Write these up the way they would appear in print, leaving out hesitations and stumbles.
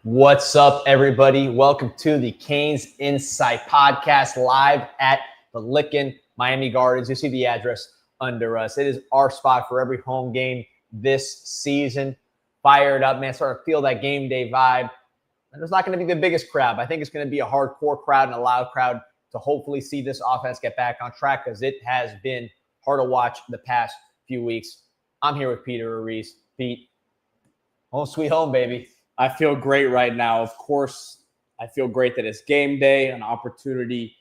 What's up, everybody? Welcome to the CanesInSight podcast live at the Lickin' Miami Gardens. You see the address under us. It is our spot for every home game this season. Fired up, man. Starting to feel that game day vibe. And it's not going to be the biggest crowd, but I think it's going to be a hardcore crowd and a loud crowd to hopefully see this offense get back on track because it has been hard to watch the past few weeks. I'm here with Peter Ruiz. Pete, home sweet home, baby. I feel great right now. Of course, I feel great that it's game day, an opportunity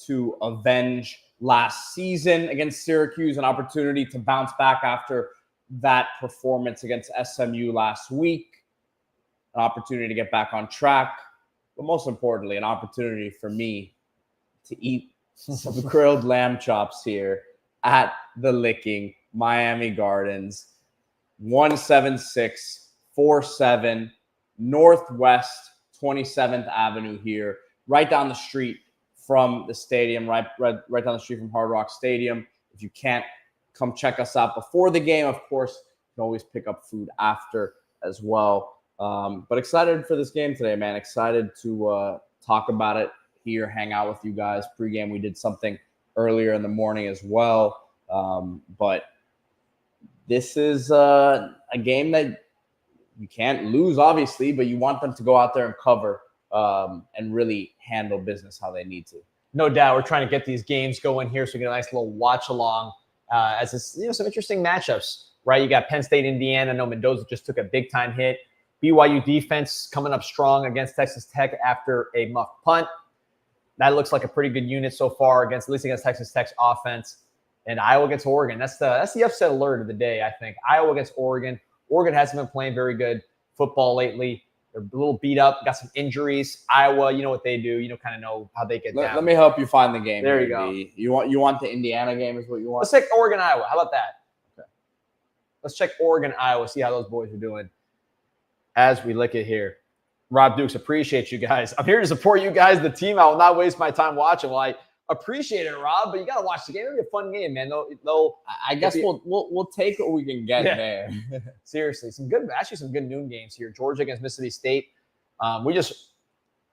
to avenge last season against Syracuse, an opportunity to bounce back after that performance against SMU last week, an opportunity to get back on track, but most importantly, an opportunity for me to eat some grilled lamb chops here at the Licking Miami Gardens, 17647 Northwest 27th Avenue here, right down the street from the stadium, right down the street from Hard Rock Stadium. If you can't come check us out before the game, of course, you can always pick up food after as well. But excited for this game today, man. Excited to talk about it here, hang out with you guys. Pregame, we did something earlier in the morning as well. But this is a game that you can't lose, obviously, but you want them to go out there and cover and really handle business how they need to. No doubt. We're trying to get these games going here so we get a nice little watch along as it's, some interesting matchups, right? You got Penn State, Indiana. I know Mendoza just took a big time hit. BYU defense coming up strong against Texas Tech after a muff punt. That looks like a pretty good unit so far at least against Texas Tech's offense. And Iowa against Oregon. That's the upset alert of the day, I think. Iowa against Oregon. Oregon hasn't been playing very good football lately. They're a little beat up, got some injuries. Iowa, you know what they do. You kind of know how they get down. Let me help you find the game. There you go. You want the Indiana game is what you want? Let's check Oregon, Iowa. How about that? Okay. Let's check Oregon, Iowa, see how those boys are doing as we lick it here. Rob Dukes, appreciate you guys. I'm here to support you guys, the team. I will not waste my time watching. Well, I appreciate it, Rob, but you got to watch the game. It'll be a fun game, man. I guess we'll take what we can get there. Seriously, some good noon games here. Georgia against Mississippi State. I don't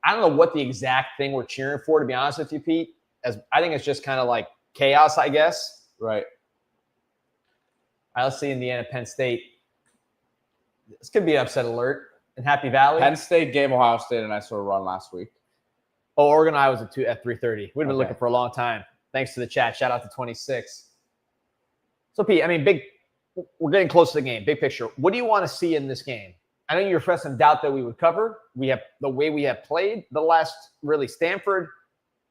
know what the exact thing we're cheering for, to be honest with you, Pete. As I think it's just kind of like chaos, I guess. Right. All right, let's see Indiana, Penn State. This could be an upset alert in Happy Valley. Penn State gave Ohio State a nice little run last week. Oh, Oregon, Iowa's at 3:30. We've been looking for a long time. Thanks to the chat. Shout out to 26. So, Pete, we're getting close to the game. Big picture. What do you want to see in this game? I know you expressed some doubt that we would cover. We have the way we have played the last Stanford.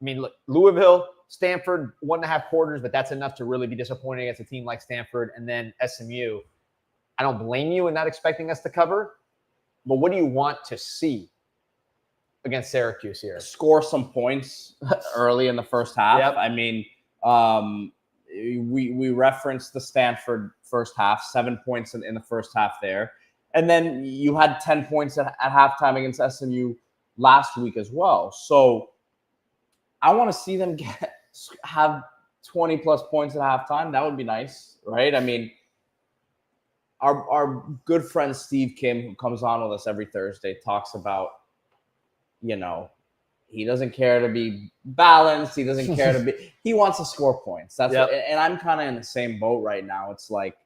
Look, Louisville, Stanford, 1.5 quarters, but that's enough to really be disappointing against a team like Stanford. And then SMU. I don't blame you in not expecting us to cover, but what do you want to see against Syracuse here? Score some points early in the first half. Yep. We referenced the Stanford first half, 7 points in the first half there. And then you had 10 points at halftime against SMU last week as well. So I want to see them have 20-plus points at halftime. That would be nice, right? Our good friend Steve Kim, who comes on with us every Thursday, talks about, he doesn't care to be balanced. He doesn't care to be – he wants to score points. That's and I'm kind of in the same boat right now. It's like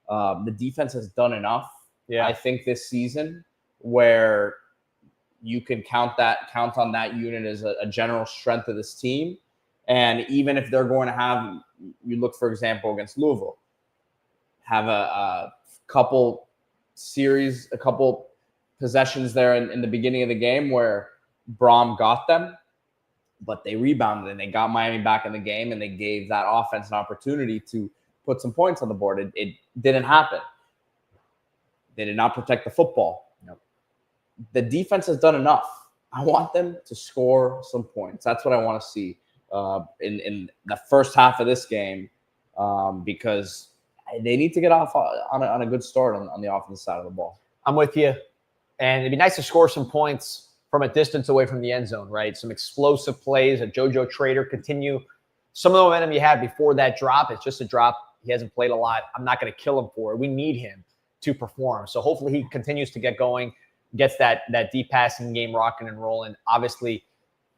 the defense has done enough, I think, this season where you can count on that unit as a general strength of this team. And even if they're going to have – you look, for example, against Louisville, have a couple possessions there in the beginning of the game where Braum got them, but they rebounded and they got Miami back in the game and they gave that offense an opportunity to put some points on the board. It didn't happen. They did not protect the football. Nope. The defense has done enough. I want them to score some points. That's what I want to see in the first half of this game because they need to get off on a good start on the offensive side of the ball. I'm with you. And it'd be nice to score some points from a distance away from the end zone, right? Some explosive plays, a JoJo Trader continue. Some of the momentum you had before that drop, it's just a drop. He hasn't played a lot. I'm not going to kill him for it. We need him to perform. So hopefully he continues to get going. gets that deep passing game rocking and rolling. Obviously,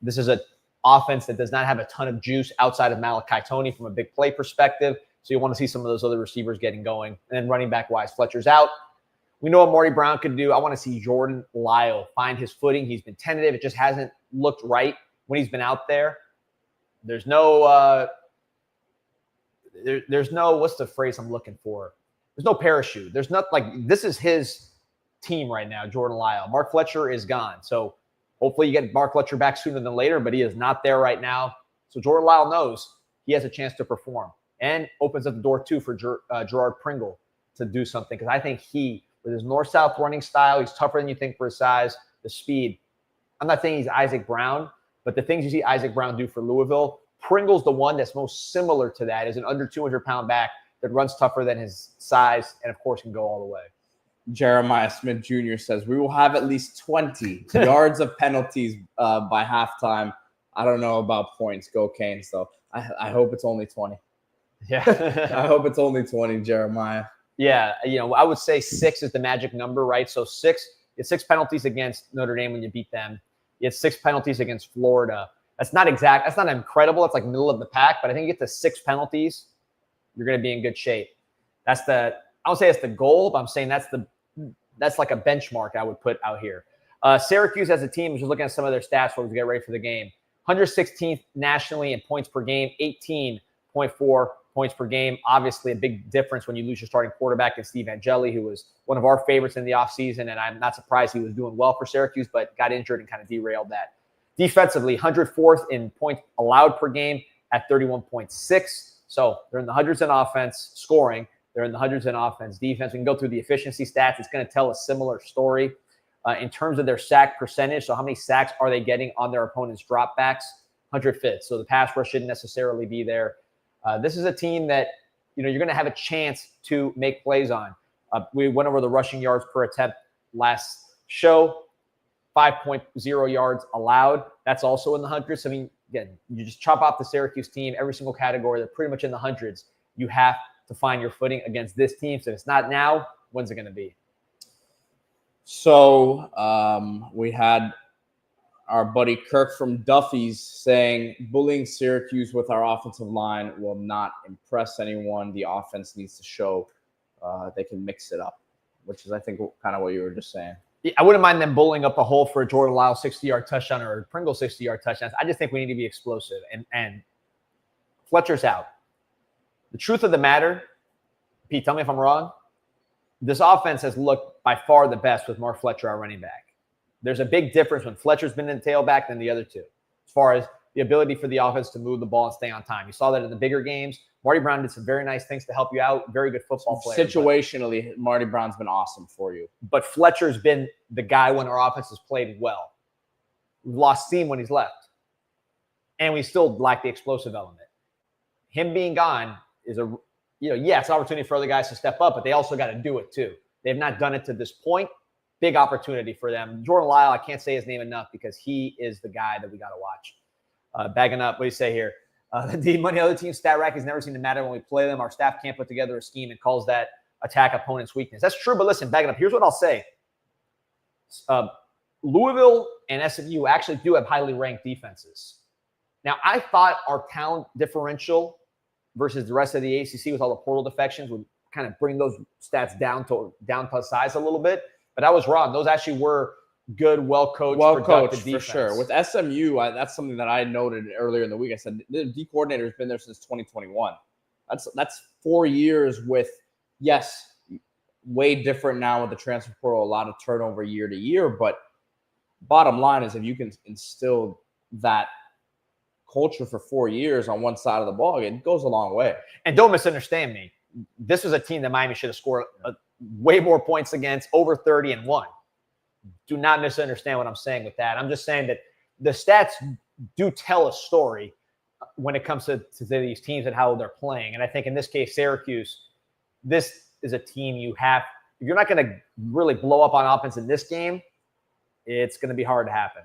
this is an offense that does not have a ton of juice outside of Malachi Toney from a big play perspective. So you want to see some of those other receivers getting going. And then running back wise, Fletcher's out. We know what Marty Brown could do. I want to see Jordan Lyle find his footing. He's been tentative. It just hasn't looked right when he's been out there. There's no there's no, what's the phrase I'm looking for? There's no parachute. There's not like, this is his team right now, Jordan Lyle. Mark Fletcher is gone. So hopefully you get Mark Fletcher back sooner than later, but he is not there right now. So Jordan Lyle knows he has a chance to perform and opens up the door too for Gerard Pringle to do something. Because I think he, with his north-south running style, he's tougher than you think for his size, the speed. I'm not saying he's Isaac Brown, but the things you see Isaac Brown do for Louisville, Pringle's the one that's most similar to that, is an under 200-pound back that runs tougher than his size and, of course, can go all the way. Jeremiah Smith Jr. says, we will have at least 20 yards of penalties by halftime. I don't know about points. Go Canes, though. I hope it's only 20. Yeah. I hope it's only 20, Jeremiah. Yeah, I would say 6 is the magic number, right? So 6, you had 6 penalties against Notre Dame when you beat them. You had 6 penalties against Florida. That's not exact. That's not incredible. It's like middle of the pack, but I think you get to 6 penalties, you're going to be in good shape. I don't say it's the goal, but I'm saying that's like a benchmark I would put out here. Syracuse as a team, just looking at some of their stats before we get ready for the game. 116th nationally in points per game, 18.4 points per game. Obviously a big difference when you lose your starting quarterback in Steve Angeli, who was one of our favorites in the offseason, and I'm not surprised he was doing well for Syracuse, but got injured and kind of derailed that. Defensively, 104th in points allowed per game at 31.6. So they're in the hundreds in offense scoring. They're in the hundreds in offense. Defense, we can go through the efficiency stats. It's going to tell a similar story. In terms of their sack percentage, so how many sacks are they getting on their opponent's dropbacks? 105th. So the pass rush shouldn't necessarily be there. This is a team that, you're going to have a chance to make plays on. We went over the rushing yards per attempt last show. 5.0 yards allowed. That's also in the hundreds. I mean, again, you just chop off the Syracuse team, every single category, they're pretty much in the hundreds. You have to find your footing against this team. So if it's not now, when's it going to be? So we had our buddy Kirk from Duffy's saying, bullying Syracuse with our offensive line will not impress anyone. The offense needs to show they can mix it up, which is, I think, kind of what you were just saying. I wouldn't mind them bowling up a hole for a Jordan Lyle 60-yard touchdown or a Pringle 60-yard touchdown. I just think we need to be explosive. And Fletcher's out. The truth of the matter, Pete, tell me if I'm wrong, this offense has looked by far the best with Mark Fletcher, our running back. There's a big difference when Fletcher's been in the tailback than the other two, as far as the ability for the offense to move the ball and stay on time. You saw that in the bigger games. Marty Brown did some very nice things to help you out. Very good football player. Situationally, Marty Brown's been awesome for you. But Fletcher's been the guy when our offense has played well. We've lost steam when he's left. And we still lack the explosive element. Him being gone is it's an opportunity for other guys to step up, but they also got to do it too. They have not done it to this point. Big opportunity for them. Jordan Lyle, I can't say his name enough because he is the guy that we got to watch. Bagging up, what do you say here? The money other team's stat rack has never seemed to matter when we play them. Our staff can't put together a scheme and calls that attack opponent's weakness. That's true, but listen, bagging up, here's what I'll say. Louisville and SMU actually do have highly ranked defenses. Now, I thought our talent differential versus the rest of the ACC with all the portal defections would kind of bring those stats down to size a little bit, but I was wrong. Those actually were good, well-coached for sure. With SMU, that's something that I noted earlier in the week. I said the D coordinator has been there since 2021. That's 4 years with, yes, way different now with the transfer portal, a lot of turnover year to year. But bottom line is, if you can instill that culture for 4 years on one side of the ball, it goes a long way. And don't misunderstand me. This was a team that Miami should have scored way more points against, over 30 and won. Do not misunderstand what I'm saying with that. I'm just saying that the stats do tell a story when it comes to these teams and how they're playing. And I think in this case, Syracuse, this is a team if you're not going to really blow up on offense in this game, it's going to be hard to happen.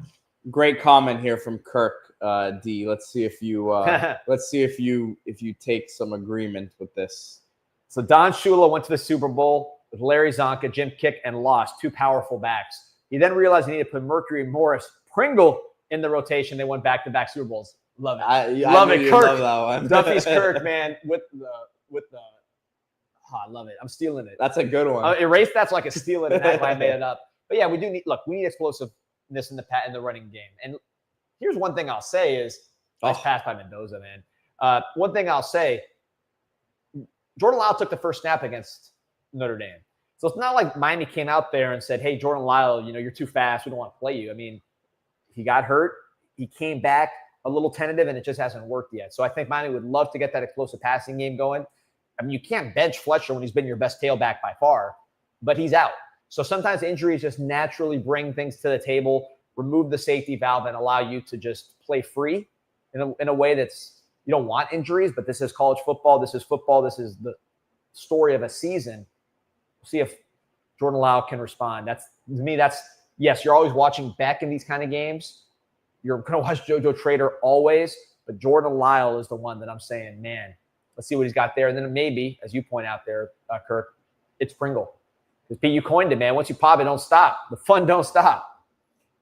Great comment here from Kirk D. Let's see if you take some agreement with this. So Don Shula went to the Super Bowl with Larry Zonka, Jim Kick, and lost. Two powerful backs. He then realized he needed to put Mercury Morris Pringle in the rotation. They went back-to-back Super Bowls. Love it. Love it. Kirk. Love that one. Duffy's Kirk, man, with the I love it. I'm stealing it. That's a good one. Erase that so I can steal it and act like I made it up. But yeah, we need explosiveness in the running game. And here's one thing I'll say is nice pass by Mendoza, man. One thing I'll say, Jordan Lyle took the first snap against Notre Dame. So it's not like Miami came out there and said, hey, Jordan Lyle, you're too fast. We don't want to play you. I mean, he got hurt. He came back a little tentative, and it just hasn't worked yet. So I think Miami would love to get that explosive passing game going. I mean, you can't bench Fletcher when he's been your best tailback by far, but he's out. So sometimes injuries just naturally bring things to the table, remove the safety valve, and allow you to just play free in a way that's – you don't want injuries, but this is college football. This is football. This is the story of a season. We'll see if Jordan Lyle can respond. To me, yes, you're always watching Beck in these kind of games. You're going to watch JoJo Trader always, but Jordan Lyle is the one that I'm saying, man, let's see what he's got there. And then maybe, as you point out there, Kirk, it's Pringle. Because Pete, you coined it, man. Once you pop it, don't stop. The fun don't stop.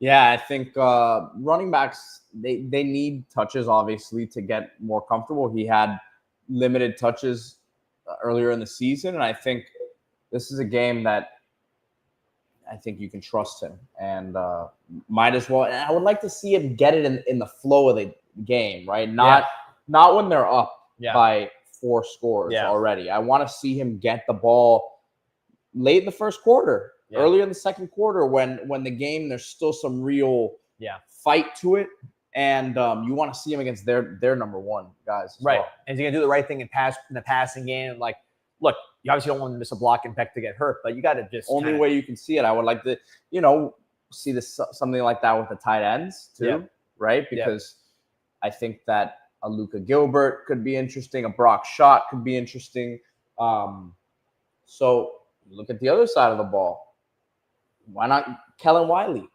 Yeah, I think running backs, they need touches, obviously, to get more comfortable. He had limited touches earlier in the season, and I think this is a game that I think you can trust him, and might as well. And I would like to see him get it in the flow of the game, right? Not when they're up by 4 scores already. I want to see him get the ball late in the first quarter, earlier in the second quarter, when the game there's still some real fight to it, and you want to see him against their number one guys, right? Well. And he's gonna do the right thing in the passing game. Like, look, you obviously don't want to miss a block and Beck to get hurt, but you got to just only way you can see it. I would like to, see this something like that with the tight ends too, right? Because I think that a Luka Gilbert could be interesting, a Brock Schott could be interesting. So look at the other side of the ball. Why not Kellen Wiley?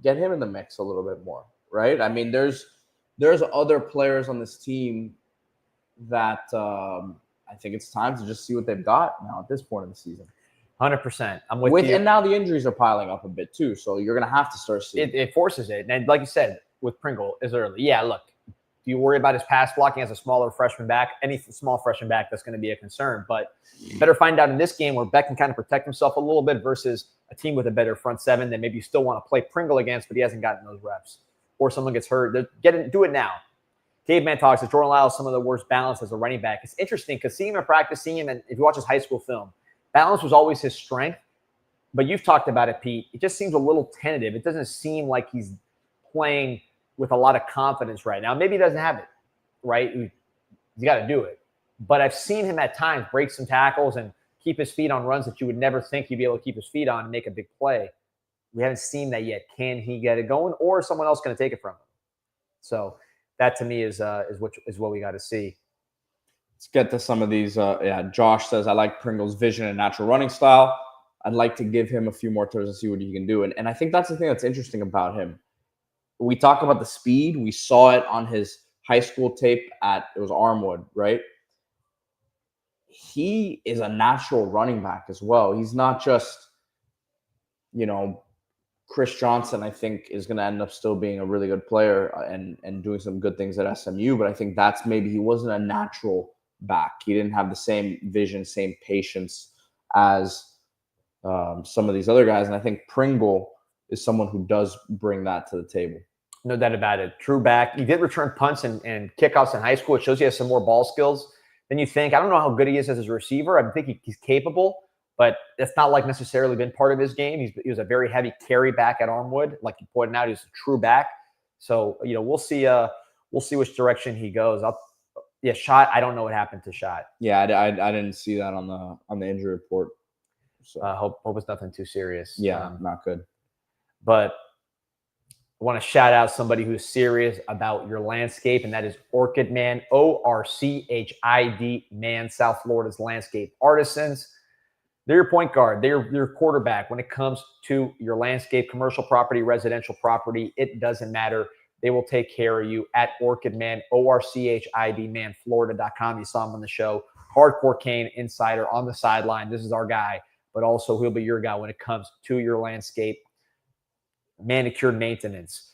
Get him in the mix a little bit more, right? I mean, there's other players on this team that I think it's time to just see what they've got now at this point in the season. 100%. I'm with you. And now the injuries are piling up a bit too, so you're going to have to start seeing. It forces it. And like you said, with Pringle is early. Yeah, look, do you worry about his pass blocking as a smaller freshman back? Any small freshman back, that's going to be a concern. But you better find out in this game where Beck can kind of protect himself a little bit versus a team with a better front seven that maybe you still want to play Pringle against, but he hasn't gotten those reps. Or someone gets hurt. Do it now. Caveman talks that Jordan Lyle is some of the worst balance as a running back. It's interesting because seeing him in practice, and if you watch his high school film, balance was always his strength. But you've talked about it, Pete. It just seems a little tentative. It doesn't seem like he's playing with a lot of confidence right now. Maybe he doesn't have it, right? You got to do it. But I've seen him at times break some tackles and keep his feet on runs that you would never think he'd be able to keep his feet on and make a big play. We haven't seen that yet. Can he get it going, or is someone else going to take it from him? So that to me is what we got to see. Let's get to some of these. Josh says, I like Pringle's vision and natural running style. I'd like to give him a few more turns and see what he can do. And I think that's the thing that's interesting about him. We talk about the speed. We saw it on his high school tape it was Armwood, right? He is a natural running back as well. He's not just, Chris Johnson, I think, is going to end up still being a really good player and doing some good things at SMU. But I think that's maybe he wasn't a natural back. He didn't have the same vision, same patience as some of these other guys. And I think Pringle is someone who does bring that to the table. No doubt about it. True back. He did return punts and kickoffs in high school. It shows he has some more ball skills than you think. I don't know how good he is as a receiver. I think he's capable, but it's not like necessarily been part of his game. He was a very heavy carry back at Armwood. Like you pointed out, he's a true back. So, we'll see which direction he goes. Schott, I don't know what happened to Schott. Yeah, I didn't see that on the injury report. So hope it's nothing too serious. Yeah, not good. But I want to shout out somebody who's serious about your landscape, and that is OrchidMan, ORCHID Man, South Florida's landscape artisans. They're your point guard. They're your quarterback when it comes to your landscape, commercial property, residential property. It doesn't matter. They will take care of you at OrchidMan, ORCHID Man, Florida.com. You saw him on the show. Hardcore Cane insider on the sideline. This is our guy, but also he'll be your guy when it comes to your landscape. manicure maintenance,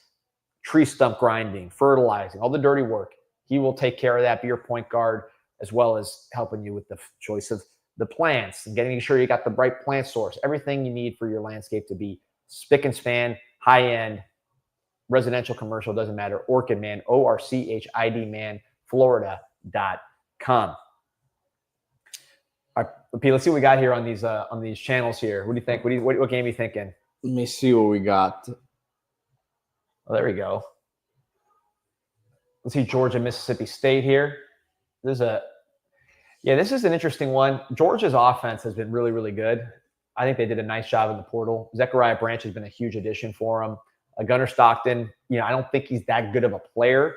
tree stump grinding, fertilizing, all the dirty work. He will take care of that, be your point guard, as well as helping you with the choice of the plants and getting sure you got the right plant source, everything you need for your landscape to be spick and span, high-end, residential, commercial, doesn't matter. OrchidMan, ORCHID man, Florida.com. All right, P, let's see what we got here on these channels here. What do you think? What game are you thinking? Let me see what we got. Oh, there we go. Let's see Georgia, Mississippi State here. This is an interesting one. Georgia's offense has been really, really good. I think they did a nice job in the portal. Zechariah Branch has been a huge addition for them. Gunnar Stockton, I don't think he's that good of a player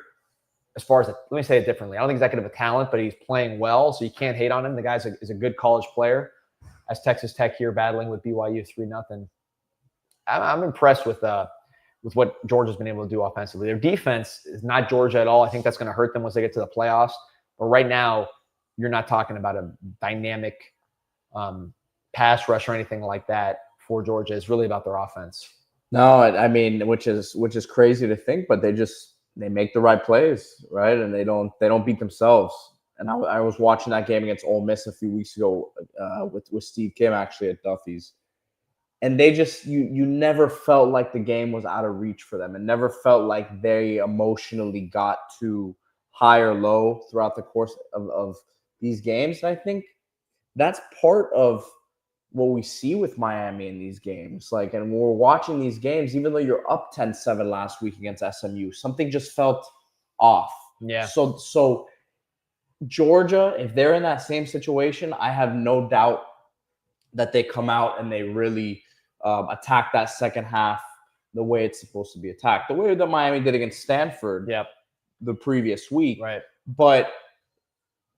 as far as, let me say it differently. I don't think he's that good of a talent, but he's playing well, so you can't hate on him. The guy is a good college player. As Texas Tech here battling with BYU 3-0. I'm impressed with what Georgia's been able to do offensively. Their defense is not Georgia at all. I think that's going to hurt them once they get to the playoffs. But right now, you're not talking about a dynamic pass rush or anything like that for Georgia. It's really about their offense. No, I mean, which is crazy to think, but they make the right plays, right? And they don't beat themselves. And I was watching that game against Ole Miss a few weeks ago with Steve Kim actually at Duffy's. And they just you never felt like the game was out of reach for them. It never felt like they emotionally got to high or low throughout the course of these games. And I think that's part of what we see with Miami in these games. And when we're watching these games, even though you're up 10-7 last week against SMU, something just felt off. Yeah. So Georgia, if they're in that same situation, I have no doubt that they come out and they really attack that second half the way it's supposed to be attacked. The way that Miami did against Stanford the previous week. Right. But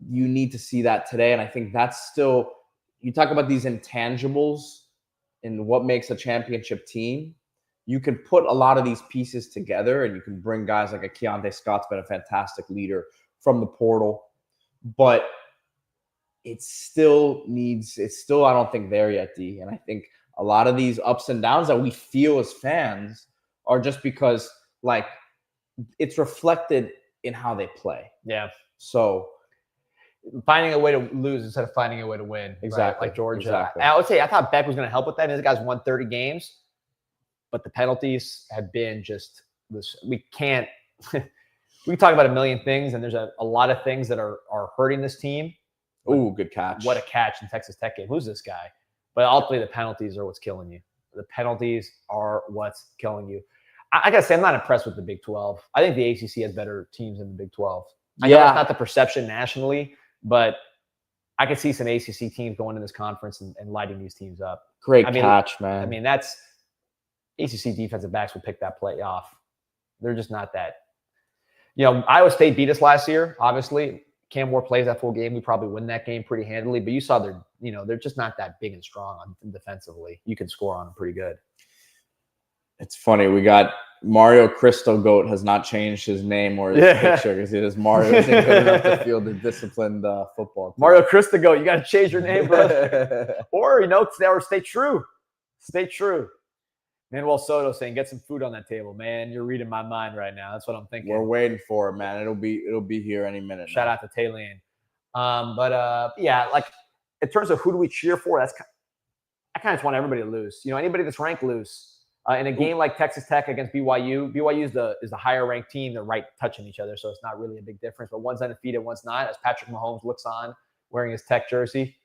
you need to see that today. And I think that's still, you talk about these intangibles and what makes a championship team. You can put a lot of these pieces together and you can bring guys like a Keontae Scott's been a fantastic leader from the portal. But it's still, I don't think there yet, D. And I think a lot of these ups and downs that we feel as fans are just because it's reflected in how they play. Yeah. So finding a way to lose instead of finding a way to win. Exactly. Right? Like Georgia. Exactly. I would say I thought Beck was going to help with that. I mean, this guy's won 30 games, but the penalties have been just this. We can talk about a million things, and there's a lot of things that are hurting this team. Ooh, good catch. What a catch in Texas Tech game. Who's this guy? But ultimately, the penalties are what's killing you. The penalties are what's killing you. I got to say, I'm not impressed with the Big 12. I think the ACC has better teams than the Big 12. I know it's not the perception nationally, but I could see some ACC teams going in this conference and lighting these teams up. Great catch, man. I mean, that's ACC defensive backs would pick that play off. They're just not that. Iowa State beat us last year, obviously. Cam Moore plays that full game. We probably win that game pretty handily. But you saw they're just not that big and strong defensively. You can score on them pretty good. It's funny. We got Mario Cristo Goat has not changed his name or his picture because it is Mario isn't good enough to field a disciplined football team. Mario Cristo Goat, you got to change your name, brother. or stay true. Stay true. Manuel Soto saying, "Get some food on that table, man." You're reading my mind right now. That's what I'm thinking. We're waiting for it, man. It'll be here any minute. Shout out to Taylor. In terms of who do we cheer for, I kind of just want everybody to lose. Anybody that's ranked loose. In a game like Texas Tech against BYU, BYU is the higher ranked team. They're right touching each other, so it's not really a big difference. But one's undefeated, one's not. As Patrick Mahomes looks on wearing his Tech jersey,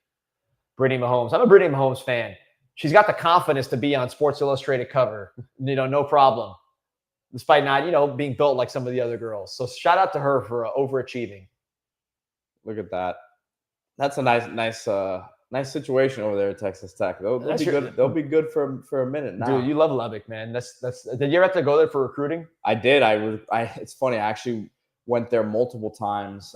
Brittany Mahomes. I'm a Brittany Mahomes fan. She's got the confidence to be on Sports Illustrated cover, no problem, despite not, being built like some of the other girls. So shout out to her for overachieving. Look at that. That's a nice situation over there at Texas Tech. They'll be good. They'll be good for a minute now. Dude, you love Lubbock, man. That's. Did you ever have to go there for recruiting? I did. It's funny. I actually went there multiple times.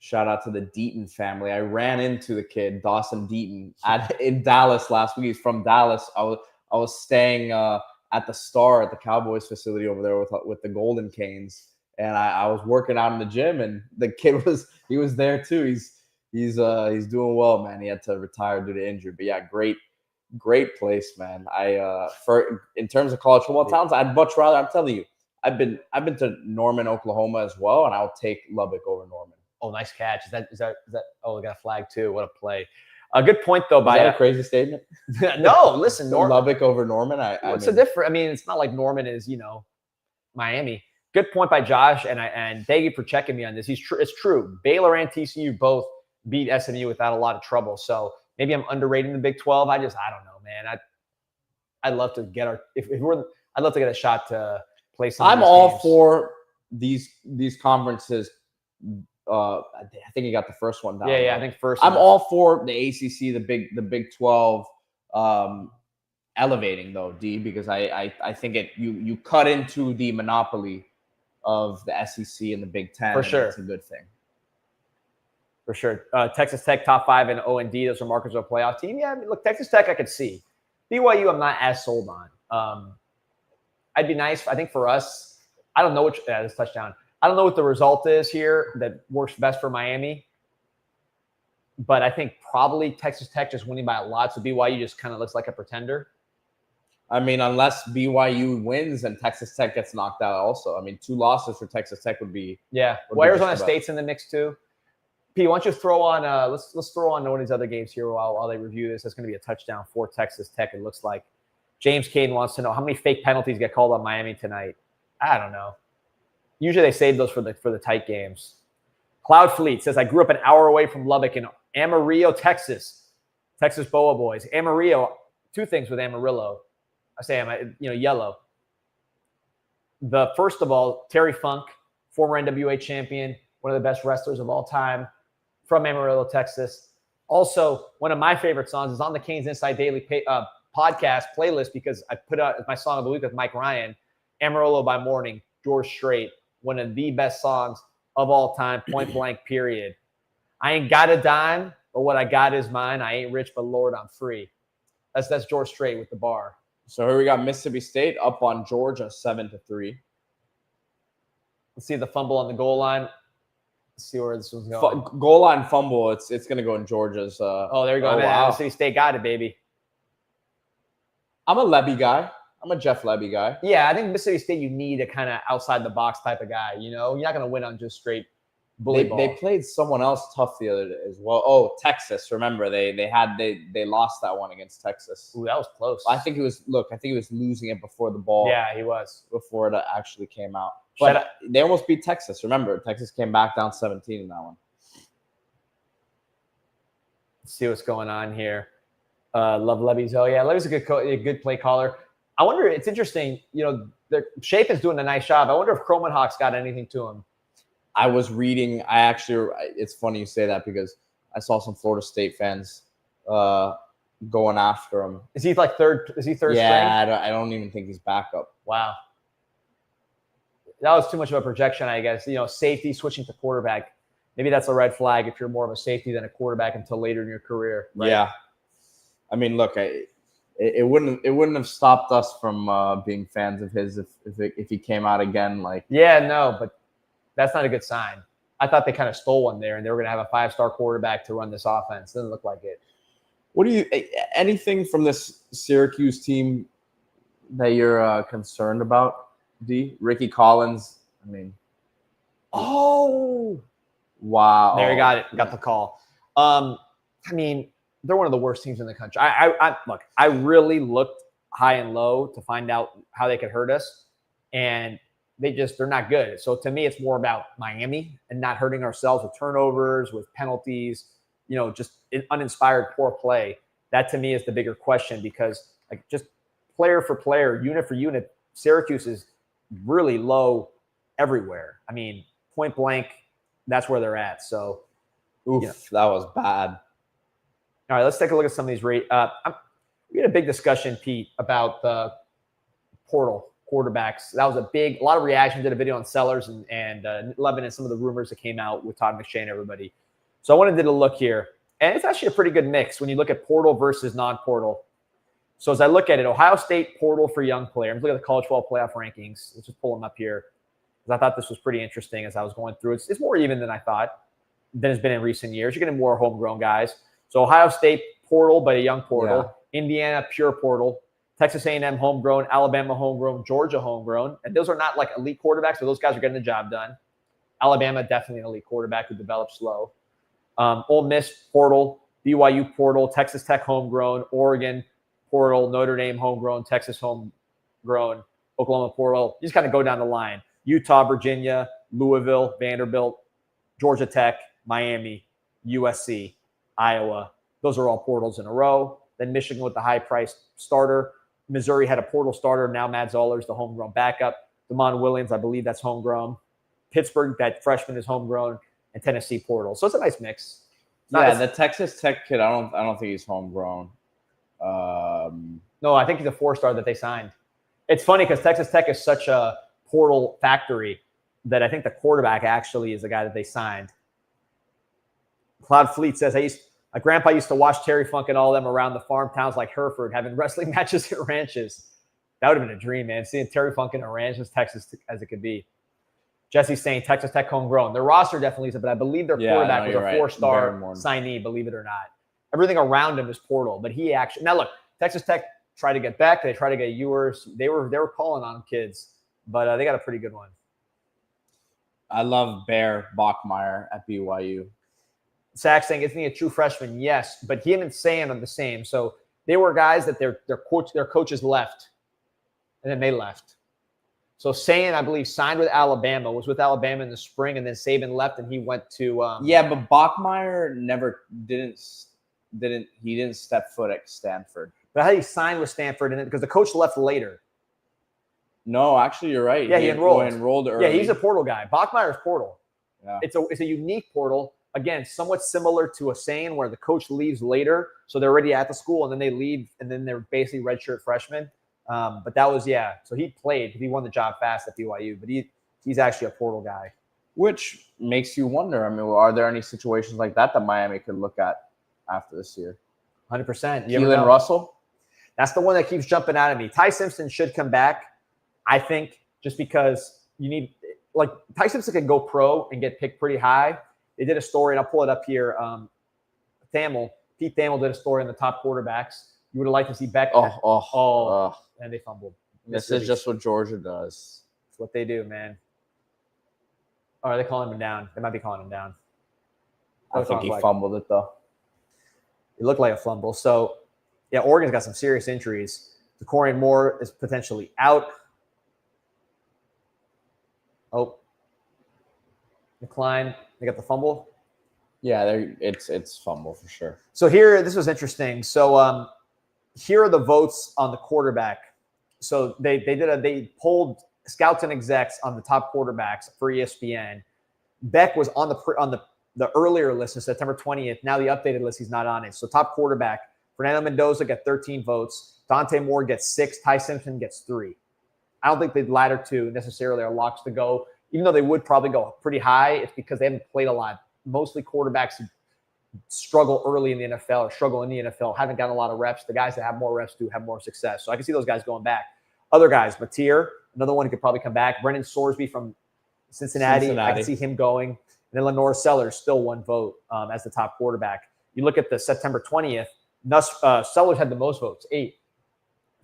Shout out to the Deaton family. I ran into the kid, Dawson Deaton, in Dallas last week. He's from Dallas. I was staying at the Star at the Cowboys facility over there with the Golden Canes, and I was working out in the gym, and the kid was there too. He's doing well, man. He had to retire due to injury, but yeah, great great place, man. In terms of college football towns, I'd much rather. I'm telling you, I've been to Norman, Oklahoma as well, and I'll take Lubbock over Norman. Oh, nice catch. Is that? Oh, we got a flag too. What a play. A good point though. Is that a crazy statement? No, listen, Lubbock over Norman. It's a different. I mean, it's not like Norman is Miami. Good point by Josh, and thank you for checking me on this. It's true. Baylor and TCU both beat SMU without a lot of trouble. So maybe I'm underrating the Big 12. I don't know, man. I'd love to get I'd love to get a shot to play some. I'm all for these conferences. I think you got the first one down. Yeah, right? I think first. I'm all for the ACC, the Big 12 elevating though, D, because I think you cut into the monopoly of the SEC and the Big 10. For sure. It's a good thing. For sure. Texas Tech top 5 in O&D. Those are markers of a playoff team. Yeah, I mean, look, Texas Tech I could see. BYU I'm not as sold on. I'd be nice. I think for us, I don't know this touchdown. I don't know what the result is here that works best for Miami. But I think probably Texas Tech just winning by a lot. So BYU just kind of looks like a pretender. I mean, unless BYU wins and Texas Tech gets knocked out also. I mean, 2 losses for Texas Tech would be. Yeah. Well, Arizona State's in the mix too. P, why don't you throw on let's throw on one of these other games here while they review this. That's going to be a touchdown for Texas Tech, it looks like. James Caden wants to know how many fake penalties get called on Miami tonight. I don't know. Usually they save those for the tight games. Cloud Fleet says, I grew up an hour away from Lubbock in Amarillo, Texas. Texas Boa Boys. Amarillo, 2 things with Amarillo. I say, yellow. First of all, Terry Funk, former NWA champion, one of the best wrestlers of all time, from Amarillo, Texas. Also, one of my favorite songs is on the CanesInSight Daily podcast playlist because I put out my song of the week with Mike Ryan, Amarillo by Morning, George Strait, one of the best songs of all time, point blank, period. I ain't got a dime, but what I got is mine. I ain't rich, but Lord, I'm free. That's George Strait with the bar. So here we got Mississippi State up on Georgia 7-3. Let's see the fumble on the goal line. Let's see where this one's going. Goal line fumble. It's going to go in Georgia's. Oh, there you go. Wow. Mississippi State got it, baby. I'm a Lebby guy. I'm a Jeff Lebby guy. Yeah, I think Mississippi State, you need a kind of outside the box type of guy. You're not going to win on just straight bully ball. They played someone else tough the other day as well. Oh, Texas. Remember, they lost that one against Texas. Ooh, that was close. I think he was losing it before the ball. Yeah, he was. Before it actually came out. But they almost beat Texas. Remember, Texas came back down 17 in that one. Let's see what's going on here. Love Levy's. Oh, yeah, Levy's a good play caller. I wonder, it's interesting, Shapen's doing a nice job. I wonder if Cromanhawk's got anything to him. I was reading, it's funny you say that because I saw some Florida State fans going after him. Is he third? Is he third string? Yeah, I don't even think he's backup. Wow. That was too much of a projection, I guess. Safety switching to quarterback. Maybe that's a red flag if you're more of a safety than a quarterback until later in your career. Right? Yeah. I mean, look, it wouldn't have stopped us from being fans of his if he came out again. Yeah, no, but that's not a good sign. I thought they kind of stole one there, and they were going to have a 5-star quarterback to run this offense. Doesn't look like it. What do you anything from this Syracuse team that you're concerned about? D. Ricky Collins. I mean, oh, wow! There you got it. Got the call. I mean, they're one of the worst teams in the country. Look, I really looked high and low to find out how they could hurt us, and they're not good. So to me, it's more about Miami and not hurting ourselves with turnovers, with penalties, just uninspired poor play. That to me is the bigger question because just player for player, unit for unit, Syracuse is really low everywhere. I mean, point blank, that's where they're at. So, that was bad. All right, let's take a look at some of these rates. We had a big discussion, Pete, about the portal quarterbacks. That was a lot of reaction to the video on Sellers and Levin and some of the rumors that came out with Todd McShay and everybody. So I wanted to take a look here. And it's actually a pretty good mix when you look at portal versus non-portal. So as I look at it, Ohio State portal for young players. Look at the college football playoff rankings. Let's just pull them up here. Because I thought this was pretty interesting as I was going through. It's more even than I thought than it's been in recent years. You're getting more homegrown guys. So Ohio State portal, but a young portal. Indiana pure portal, Texas A&M homegrown, Alabama homegrown, Georgia homegrown. And those are not like elite quarterbacks, but those guys are getting the job done. Alabama, definitely an elite quarterback who developed slow. Ole Miss portal, BYU portal, Texas Tech homegrown, Oregon portal, Notre Dame homegrown, Texas homegrown, Oklahoma portal. You just kind of go down the line. Utah, Virginia, Louisville, Vanderbilt, Georgia Tech, Miami, USC, Iowa. Those are all portals in a row. Then Michigan with the high-priced starter. Missouri had a portal starter. Now Matt Zoller's the homegrown backup. Damon Williams, I believe that's homegrown. Pittsburgh, that freshman is homegrown. And Tennessee portal. So it's a nice mix. The Texas Tech kid, I don't think he's homegrown. No, I think he's a 4-star that they signed. It's funny because Texas Tech is such a portal factory that I think the quarterback actually is the guy that they signed. Cloud Fleet says, my grandpa used to watch Terry Funk and all of them around the farm towns like Hereford, having wrestling matches at ranches. That would have been a dream, man. Seeing Terry Funk in a ranch as Texas as it could be. Jesse's saying Texas Tech homegrown. Their roster definitely is, but I believe their quarterback was a 4-star signee, believe it or not. Everything around him is portal, but he actually – now, look, Texas Tech tried to get Beck. They tried to get Ewers. They were calling on kids, but they got a pretty good one. I love Bear Bachmeier at BYU. Zach saying, isn't he a true freshman? Yes, but he and Sam are the same. So they were guys that their coaches left, and then they left. So Sayan, I believe, signed with Alabama, was with Alabama in the spring, and then Saban left, and he went to but Bachmeier didn't step foot at Stanford. But how he signed with Stanford, and because the coach left later. No, actually, you're right. Yeah, he enrolled. Enrolled early. Yeah, he's a portal guy. Bachmeier's portal. Yeah. It's a unique portal. Again, somewhat similar to a Sayan where the coach leaves later, so they're already at the school, and then they leave, and then they're basically redshirt freshmen. But that was, so he played. He won the job fast at BYU, but he's actually a portal guy. Which makes you wonder, I mean, are there any situations like that Miami could look at after this year? 100%. Keelan Russell? That's the one that keeps jumping out at me. Ty Simpson should come back, I think, just because you need – like, Ty Simpson can go pro and get picked pretty high. They did a story, and I'll pull it up here. Pete Thamel did a story on the top quarterbacks. You would have liked to see Beck. And they fumbled. This is just what Georgia does. It's what they do, man. Or are they calling him down? They might be calling him down. I think he fumbled it, though. It looked like a fumble. So, yeah, Oregon's got some serious injuries. DeCorian Moore is potentially out. Oh. McCline, they got the fumble. Yeah, it's fumble for sure. So here, this was interesting. So here are the votes on the quarterback. So they polled scouts and execs on the top quarterbacks for ESPN. Beck was on the earlier list on September 20th. Now the updated list, he's not on it. So top quarterback, Fernando Mendoza got 13 votes. Dante Moore gets 6. Ty Simpson gets 3. I don't think the latter two necessarily are locks to go. Even though they would probably go pretty high, it's because they haven't played a lot. Mostly quarterbacks who struggle early in the NFL or struggle in the NFL haven't gotten a lot of reps. The guys that have more reps do have more success. So I can see those guys going back. Other guys, Mateer, another one who could probably come back. Brendan Sorsby from Cincinnati. I can see him going. And then Lenore Sellers, still 1 vote as the top quarterback. You look at the September 20th, Sellers had the most votes, 8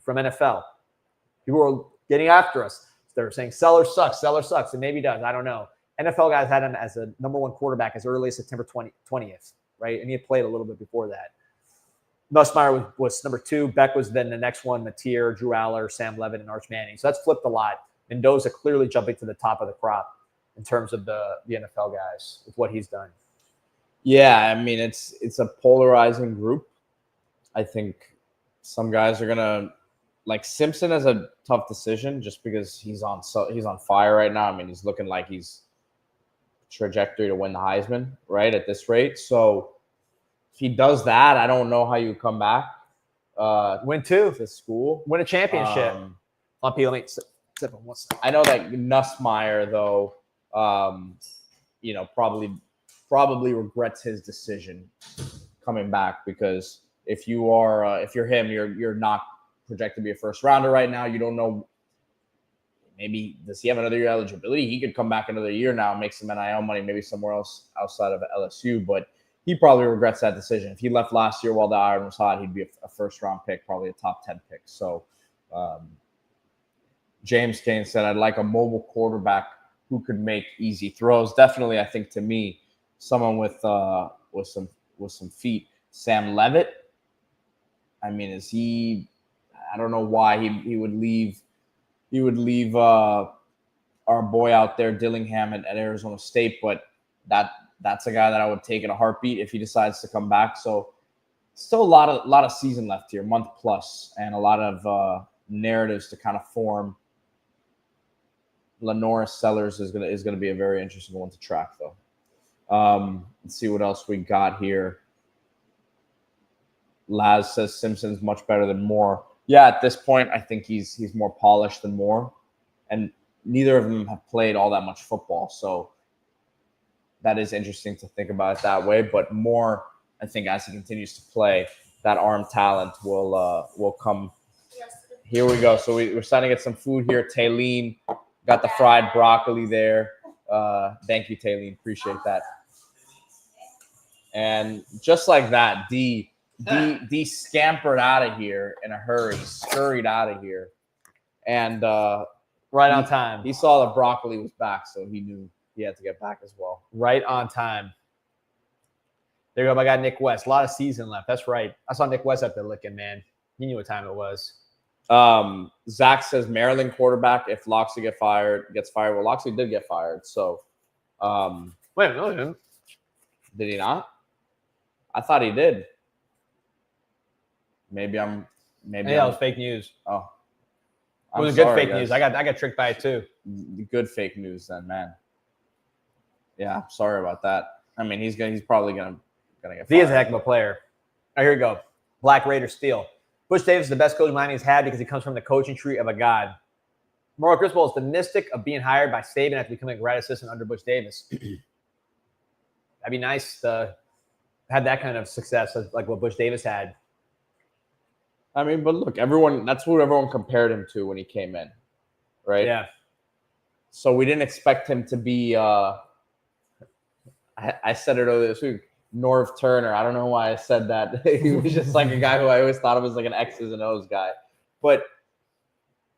from NFL. People were getting after us. They were saying Sellers sucks, and maybe he does. I don't know. NFL guys had him as a number 1 quarterback as early as September 20th, right? And he had played a little bit before that. Nussmeier was number 2. Beck was then the next one. Mateer, Drew Aller, Sam Levitt, and Arch Manning. So that's flipped a lot. Mendoza clearly jumping to the top of the crop in terms of the NFL guys with what he's done. Yeah, I mean, it's a polarizing group. I think some guys are going to – like Simpson is a tough decision just because he's on fire right now. I mean, he's looking like he's trajectory to win the Heisman, right, at this rate. So if he does that, I don't know how you come back. Win 2 to school. Win a championship. On PL8. I know that Nussmeier, though, probably regrets his decision coming back because if you're him, you're not projected to be a first rounder right now. You don't know. Maybe does he have another year eligibility? He could come back another year now and make some NIL money, maybe somewhere else outside of LSU. But he probably regrets that decision. If he left last year while the iron was hot, he'd be a first-round pick, probably a top 10 pick. So James Kane said, I'd like a mobile quarterback who could make easy throws. Definitely, I think, to me, someone with some feet. Sam Levitt, I mean, is he – I don't know why he would leave our boy out there, Dillingham, at Arizona State, but that's a guy that I would take in a heartbeat if he decides to come back. So still a lot of season left here, month plus, and a lot of narratives to kind of form. Lenora Sellers is gonna be a very interesting one to track, though. Let's see what else we got here. Laz says Simpson's much better than Moore. Yeah, at this point, I think he's more polished than Moore, and neither of them have played all that much football, so that is interesting to think about it that way. But Moore, I think, as he continues to play, that arm talent will come. Here we go. So we're starting to get some food here. Taylene got the fried broccoli there. Thank you, Taylene. Appreciate that. And just like that, D scampered out of here in a hurry, scurried out of here, and right on time. He saw the broccoli was back, so he knew he had to get back as well. Right on time. There you go, my guy Nick West. A lot of season left. That's right. I saw Nick West up there looking, man. He knew what time it was. Zach says Maryland quarterback, if Loxley gets fired. Well, Loxley did get fired, so wait, no, he didn't. Did he not? I thought he did. Maybe that was fake news. Oh, it was good fake news. I got tricked by it too. Good fake news then, man. Yeah, sorry about that. I mean, he's probably gonna get fired. He is a heck of a player. Oh, here we go. Black Raider Steel. Butch Davis is the best coach Miami has had because he comes from the coaching tree of a god. Mario Cristobal is the mystic of being hired by Saban after becoming a grad assistant under Butch Davis. That'd be nice to have that kind of success like what Butch Davis had. I mean, but look, that's who everyone compared him to when he came in, right? Yeah. So we didn't expect him to be I said it earlier this week, Norv Turner. I don't know why I said that. He was just like a guy who I always thought of as like an X's and O's guy. But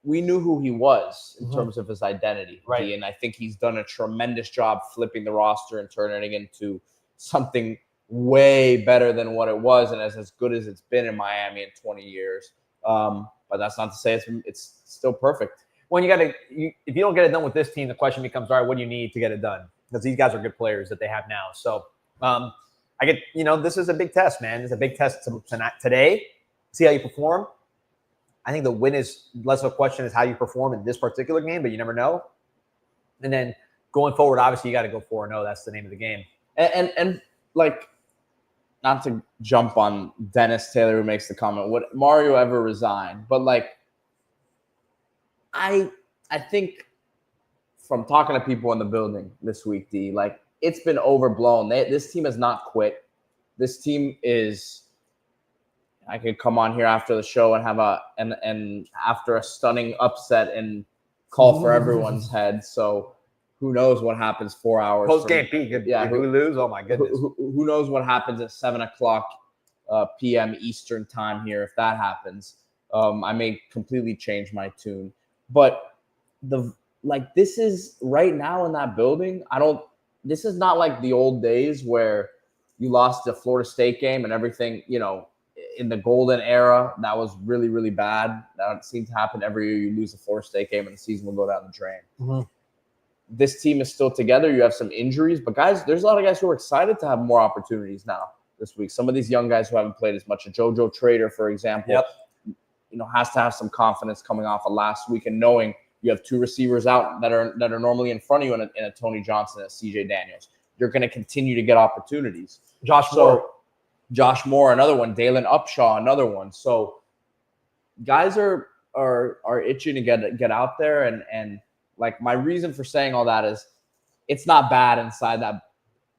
we knew who he was in terms of his identity. Right. And I think he's done a tremendous job flipping the roster and turning it into something way better than what it was and as good as it's been in Miami in 20 years. But that's not to say it's still perfect. When if you don't get it done with this team, the question becomes, all right, what do you need to get it done? Because these guys are good players that they have now. So this is a big test, man. It's a big test today. See how you perform. I think the win is less of a question is how you perform in this particular game, but you never know. And then going forward, obviously you got to go 4-0. That's the name of the game. And like, not to jump on Dennis Taylor who makes the comment, would Mario ever resign? But like, I think from talking to people in the building this week, D, like it's been overblown. This team has not quit. This team is. I could come on here after the show and have and after a stunning upset and call for everyone's head. So who knows what happens 4 hours post game peak? If we lose, oh my goodness. Who knows what happens at 7:00 p.m. Eastern time here if that happens? I may completely change my tune, but this is right now in that building. This is not like the old days where you lost the Florida State game and everything, in the golden era, that was really, really bad. That seemed to happen every year. You lose the Florida State game and the season will go down the drain. Mm-hmm. This team is still together. You have some injuries, but guys, there's a lot of guys who are excited to have more opportunities now this week. Some of these young guys who haven't played as much. JoJo Trader, for example, has to have some confidence coming off of last week and knowing you have two receivers out that are normally in front of you in a Tony Johnson and a CJ Daniels. You're going to continue to get opportunities. Josh Moore, another one. Dalen Upshaw, another one. So guys are itching to get out there. And like my reason for saying all that is it's not bad inside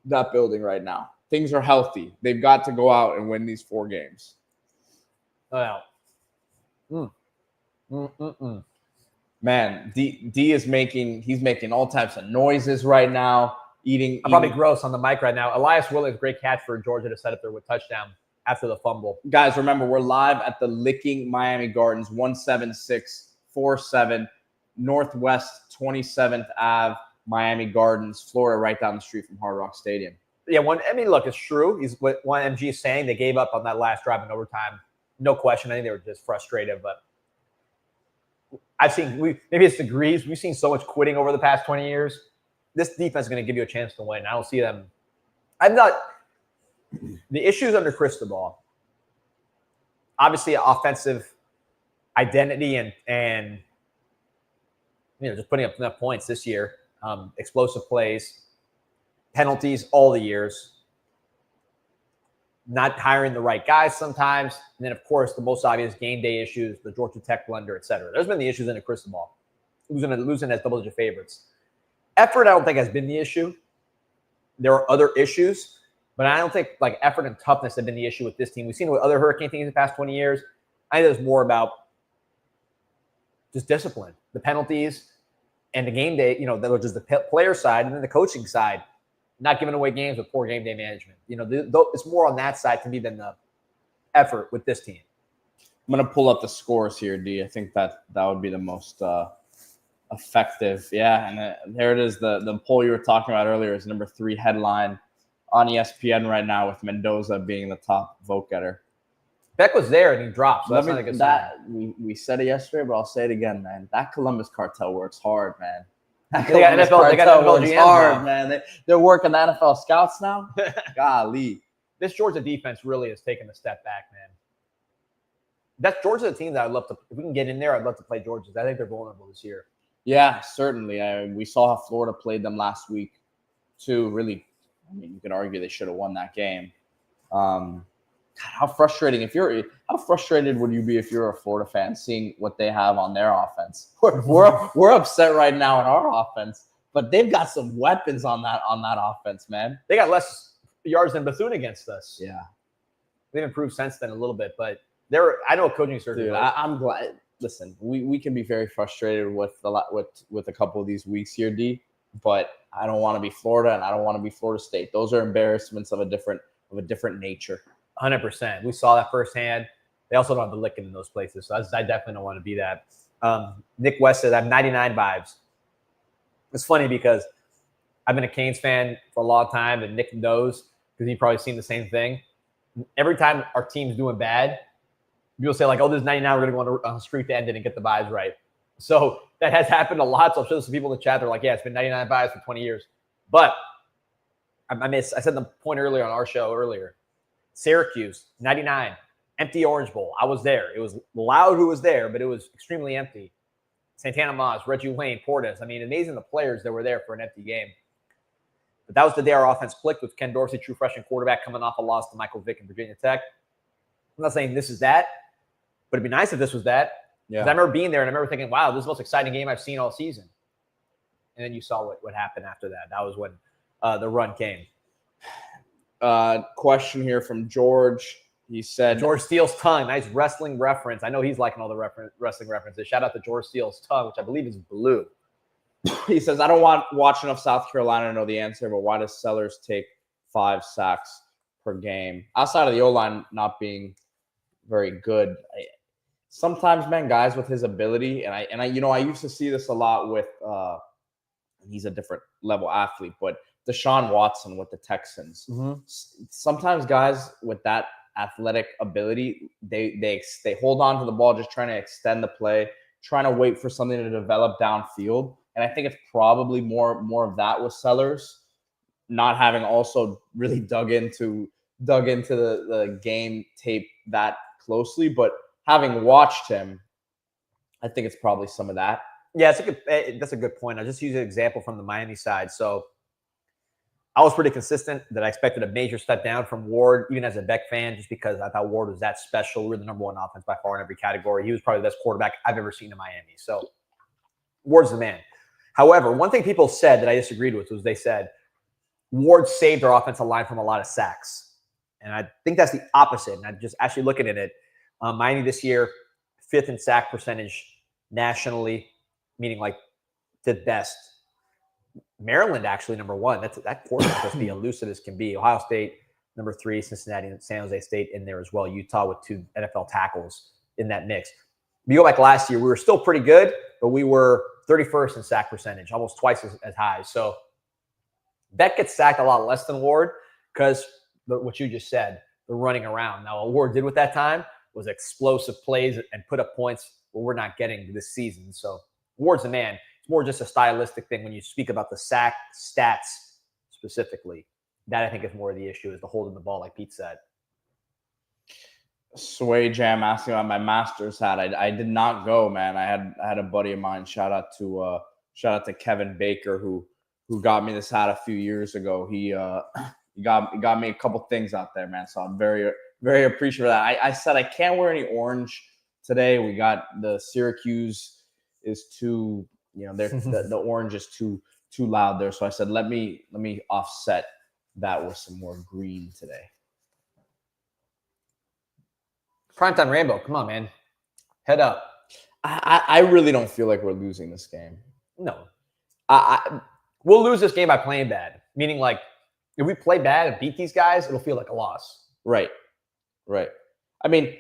that building right now. Things are healthy. They've got to go out and win these 4 games. Well, man, D is making all types of noises right now. I'm probably gross on the mic right now. Elias Williams, great catch for Georgia to set up there with touchdown after the fumble. Guys, remember, we're live at the Licking Miami Gardens, 17647 Northwest 27th Ave, Miami Gardens, Florida, right down the street from Hard Rock Stadium. Yeah, look, it's true. He's what one MG is saying. They gave up on that last drive in overtime. No question. I think they were just frustrated. But I've seen, maybe it's degrees. We've seen so much quitting over the past 20 years. This defense is going to give you a chance to win. I don't see them. The issues under Cristobal, obviously offensive identity and just putting up enough points this year, explosive plays, penalties all the years, not hiring the right guys sometimes, and then, of course, the most obvious game day issues, the Georgia Tech blunder, et cetera. There's been the issues under Cristobal, losing as double-digit favorites. Effort, I don't think, has been the issue. There are other issues, but I don't think effort and toughness have been the issue with this team. We've seen it with other Hurricane teams in the past 20 years. I think there's more about just discipline, the penalties, and the game day, that was just the player side, and then the coaching side, not giving away games with poor game day management. It's more on that side to me than the effort with this team. I'm going to pull up the scores here, D. I think that would be the most effective. Yeah, and there it is. The poll you were talking about earlier is number 3 headline on ESPN right now, with Mendoza being the top vote getter. Beck was there and he dropped, so that's not a good sign. We said it yesterday, but I'll say it again, man. That Columbus cartel works hard, man. They got NFL GMs hard, man. They're working the NFL scouts now. Golly. This Georgia defense really has taken a step back, man. That's Georgia, a team that I'd love to, if we can get in there, I'd love to play Georgia. I think they're vulnerable this year. Yeah, certainly. We saw how Florida played them last week, too. Really, you could argue they should have won that game. God, how frustrating! How frustrated would you be if you're a Florida fan seeing what they have on their offense? We're upset right now on our offense, but they've got some weapons on that offense, man. They got less yards than Bethune against us. Yeah, they've improved since then a little bit, but I know a coaching search. Dude, I'm glad. Listen, we can be very frustrated with a couple of these weeks here, D. But I don't want to be Florida, and I don't want to be Florida State. Those are embarrassments of a different nature. 100%. We saw that firsthand. They also don't have the licking in those places, so I definitely don't want to be that. Nick West says, I have 99 vibes. It's funny because I've been a Canes fan for a long time, and Nick knows because he's probably seen the same thing. Every time our team's doing bad, people say, this is 99, we're going to go on a streak to end it and get the vibes right. So that has happened a lot. So I'm sure some people in the chat, they're like, yeah, it's been 99 vibes for 20 years. But I said the point earlier on our show earlier. Syracuse, 99, empty Orange Bowl. I was there. It was Loud who was there, but it was extremely empty. Santana Moss, Reggie Wayne, Portis. Amazing the players that were there for an empty game. But that was the day our offense clicked with Ken Dorsey, true freshman quarterback, coming off a loss to Michael Vick and Virginia Tech. I'm not saying this is that, but it'd be nice if this was that. Yeah. I remember being there and I remember thinking, wow, this is the most exciting game I've seen all season. And then you saw what happened after that. That was when the run came. Question here from George. He said, George Steele's tongue. Nice wrestling reference. I know he's liking all the wrestling references. Shout out to George Steele's tongue, which I believe is blue. He says, I don't watch enough South Carolina to know the answer, but why does Sellers take 5 sacks per game? Outside of the O-line not being very good, sometimes, man, guys with his ability, and I used to see this a lot with he's a different level athlete, but Deshaun Watson with the Texans. Mm-hmm. Sometimes guys with that athletic ability, they hold on to the ball just trying to extend the play, trying to wait for something to develop downfield. And I think it's probably more of that with Sellers, not having also really dug into the game tape that closely, but having watched him, I think it's probably some of that. Yeah, that's a good point. I'll just use an example from the Miami side. So I was pretty consistent that I expected a major step down from Ward, even as a Beck fan, just because I thought Ward was that special. We were the number 1 offense by far in every category. He was probably the best quarterback I've ever seen in Miami. So Ward's the man. However, one thing people said that I disagreed with was they said Ward saved our offensive line from a lot of sacks. And I think that's the opposite. And I'm just actually looking at it. Miami this year, 5th in sack percentage nationally, meaning the best. Maryland actually number 1. That quarterback must be elusive as can be. Ohio State number 3, Cincinnati and San Jose State in there as well. Utah with 2 NFL tackles in that mix. You go back last year, we were still pretty good, but we were 31st in sack percentage, almost twice as high. So Beck gets sacked a lot less than Ward because what you just said, the running around. Now, what Ward did with that time was explosive plays and put up points where we're not getting this season. So Ward's the man. It's more just a stylistic thing when you speak about the sack stats specifically. That I think is more of the issue, is the holding the ball, like Pete said. Sway Jam asking about my Masters hat. I did not go, man. I had a buddy of mine. Shout out to Kevin Baker who got me this hat a few years ago. He got me a couple things out there, man. So I'm very, very appreciative of that. I said I can't wear any orange today. We got the Syracuse is too, the orange is too loud there. So I said let me offset that with some more green today. Primetime Rainbow, come on, man. Head up. I really don't feel like we're losing this game. No. We'll lose this game by playing bad. Meaning, like, if we play bad and beat these guys, it'll feel like a loss. Right. I mean,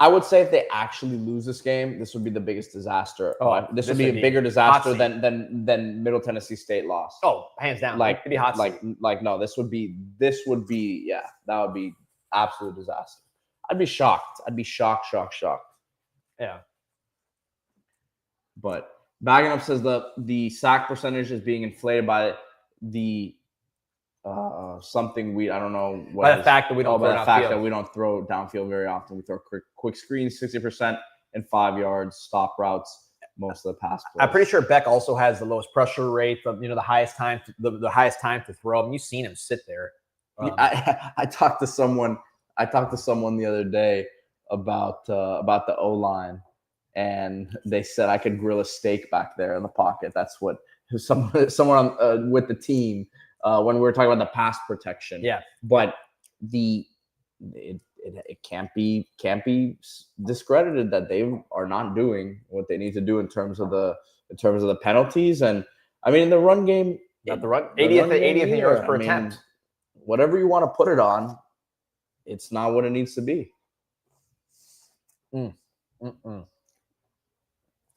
I would say if they actually lose this game, this would be the biggest disaster. This would be a bigger disaster than Middle Tennessee State lost. Oh, hands down. Like, it'd be hot. No, this would be that would be absolute disaster. I'd be shocked. I'd be shocked. Yeah. But Bagging Up says the sack percentage is being inflated by the something I don't know what. By the fact that we don't. That we don't throw downfield very often. We throw quick screens 60% and 5 yards, stop routes most of the pass plays. I'm pretty sure Beck also has the lowest pressure rate, the highest time to throw. I mean, you've seen him sit there. I talked to someone the other day about the O-line, and they said I could grill a steak back there in the pocket. That's what someone with the team when we were talking about the pass protection. Yeah, but it can't be discredited that they are not doing what they need to do in terms of the penalties. And I mean, in the run game, not the run 80th yards per attempt. Whatever you want to put it on, it's not what it needs to be. Penn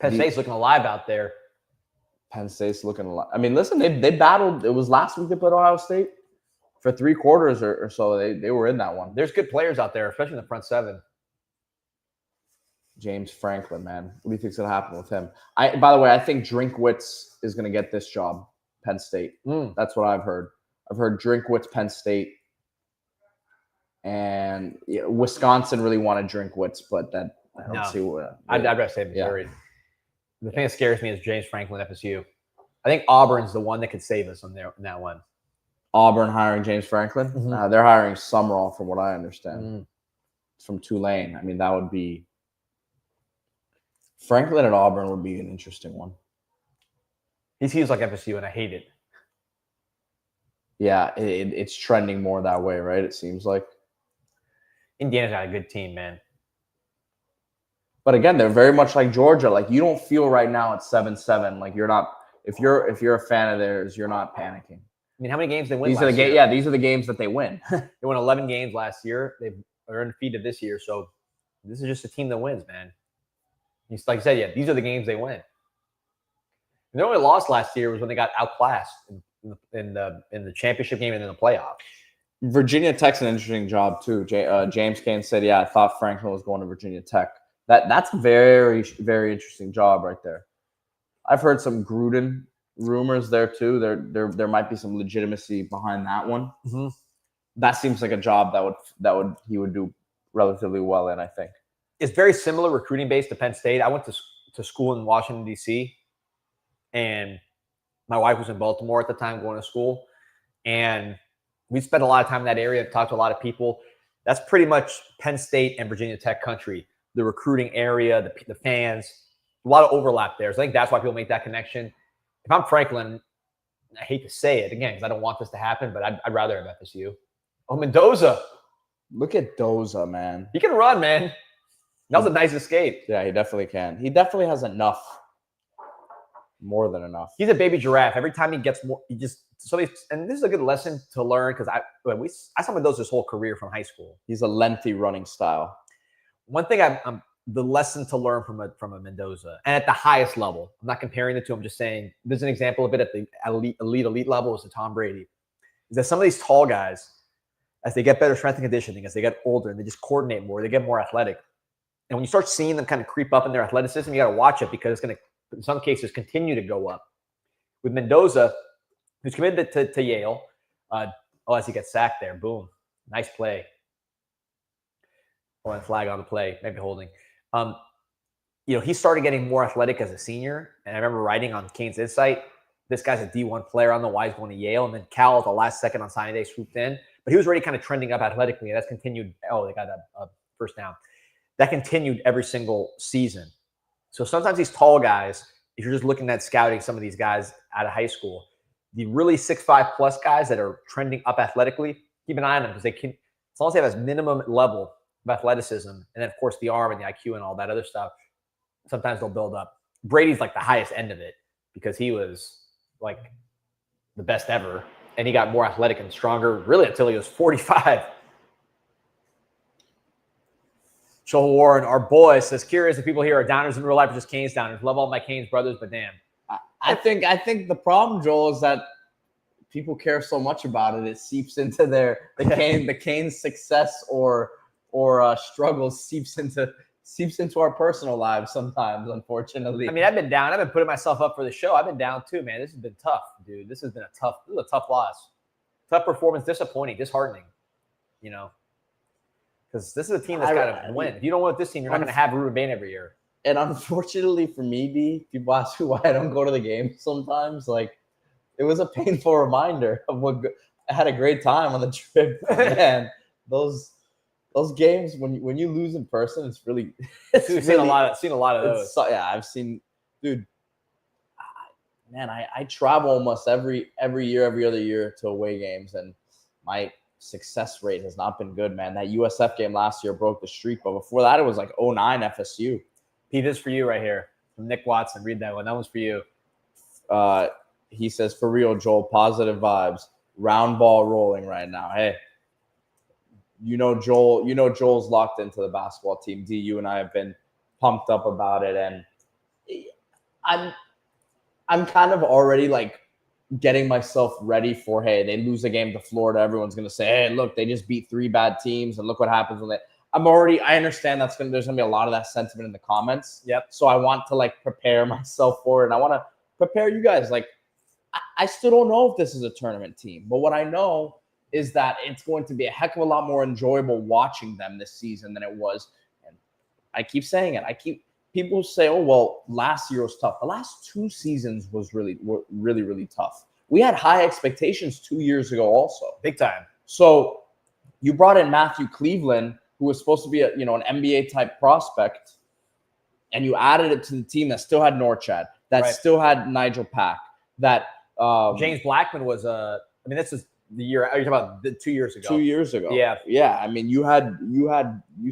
State's looking alive out there. Penn State's looking alive. I mean, listen, they battled. It was last week they played Ohio State for 3 quarters or so. They were in that one. There's good players out there, especially in the front 7. James Franklin, man. What do you think's going to happen with him? By the way, I think Drinkwitz is going to get this job, Penn State. That's what I've heard. I've heard Drinkwitz, Penn State. And Wisconsin really wanted Drinkwitz, but that I don't see what. I'd rather say Missouri. Yeah. The thing that scares me is James Franklin, FSU. I think Auburn's the one that could save us on that one. Auburn hiring James Franklin? They're hiring Summerall, from what I understand. From Tulane. I mean, that would be Franklin at Auburn would be an interesting one. He seems like FSU, and I hate it. Yeah, it's trending more that way, right? It seems like. Indiana's got a good team, man. But again, they're very much like Georgia. Like, you don't feel right now at 7-7. Like, you're not. If you're a fan of theirs, you're not panicking. I mean, how many games they win? These are the games that they win. They won 11 games last year. They're undefeated this year. So this is just a team that wins, man. Like you said, these are the games they win. And they only lost last year was when they got outclassed in the championship game and in the playoff. Virginia Tech's an interesting job too. James Kane said, "Yeah, I thought Franklin was going to Virginia Tech." That's a very, very interesting job right there. I've heard some Gruden rumors there too. There might be some legitimacy behind that one. That seems like a job that he would do relatively well in. I think it's very similar recruiting base to Penn State. I went to school in Washington D.C. and my wife was in Baltimore at the time going to school, and we spent a lot of time in that area, talked to a lot of people. That's pretty much Penn State and Virginia Tech country. The recruiting area, the fans, a lot of overlap there. So I think that's why people make that connection. If I'm Franklin, I hate to say it again because I don't want this to happen, but I'd rather have FSU. Oh, Mendoza. Look at Doza, man. He can run, man. That was a nice escape. Yeah, he definitely can. He definitely has enough. More than enough. He's a baby giraffe. Every time he gets more, he just and this is a good lesson to learn because I saw Mendoza his whole career from high school. He's a lengthy running style. One thing I'm the lesson to learn from a Mendoza, and at the highest level, I'm not comparing the two. I'm just saying there's an example of it at the elite level is the Tom Brady. Is that some of these tall guys, as they get better strength and conditioning, as they get older, and they just coordinate more, they get more athletic. And when you start seeing them kind of creep up in their athleticism, you got to watch it because it's going to, in some cases, continue to go up. With Mendoza, who's committed to Yale, as he gets sacked there, boom, nice play. Oh, and flag on the play, maybe holding. He started getting more athletic as a senior, and I remember writing on CanesInSight, this guy's a D1 player. I don't know why he's going to Yale, and then Cal at the last second on signing day swooped in, but he was already kind of trending up athletically, and that's continued. Oh, they got a first down. That continued every single season. So sometimes these tall guys, if you're just looking at scouting some of these guys out of high school, the really 6'5 plus guys that are trending up athletically, keep an eye on them because they can, as long as they have a minimum level of athleticism, and then of course the arm and the IQ and all that other stuff, sometimes they'll build up. Brady's like the highest end of it because he was like the best ever, and he got more athletic and stronger really until he was 45. Joel Warren, our boy, says, curious if people here are downers in real life or just Canes downers. Love all my Canes brothers, but damn. I think the problem, Joel, is that people care so much about it. It seeps into the Canes success or struggles seeps into our personal lives sometimes, unfortunately. I mean, I've been down. I've been putting myself up for the show. I've been down too, man. This has been tough, dude. This is a tough loss. Tough performance, disappointing, disheartening, because this is a team that's got to win. If you don't win with this team, you're not going to have Ruben Bain every year. And unfortunately for me, B, people ask me why I don't go to the game sometimes. Like, it was a painful reminder of I had a great time on the trip. Man, those games when you lose in person, it's really. We've seen a lot of those. I've seen, dude. Man, I travel almost every year, every other year to away games, and my success rate has not been good, man. That USF game last year broke the streak, but before that, it was like 09 FSU. Pete, this is for you right here from Nick Watson. Read that one. That one's for you. He says, for real, Joel, positive vibes. Round ball rolling right now. Hey, Joel's locked into the basketball team. D, you and I have been pumped up about it, and I'm kind of already like getting myself ready for, hey, they lose a game to Florida. Everyone's going to say, hey, look, they just beat 3 bad teams, and look what happens when they – I understand there's going to be a lot of that sentiment in the comments. Yep. So I want to, like, prepare myself for it, and I want to prepare you guys. Like, I still don't know if this is a tournament team, but what I know is that it's going to be a heck of a lot more enjoyable watching them this season than it was. And I keep saying it. People say, oh, well, last year was tough. The last 2 seasons were really, really tough. We had high expectations 2 years ago also. Big time. So you brought in Matthew Cleveland, who was supposed to be an NBA-type prospect, and you added it to the team that still had Norchad, that still had Nigel Pack, that James Blackman was this is the year. Are you talking about 2 years ago? 2 years ago. Yeah. I mean, you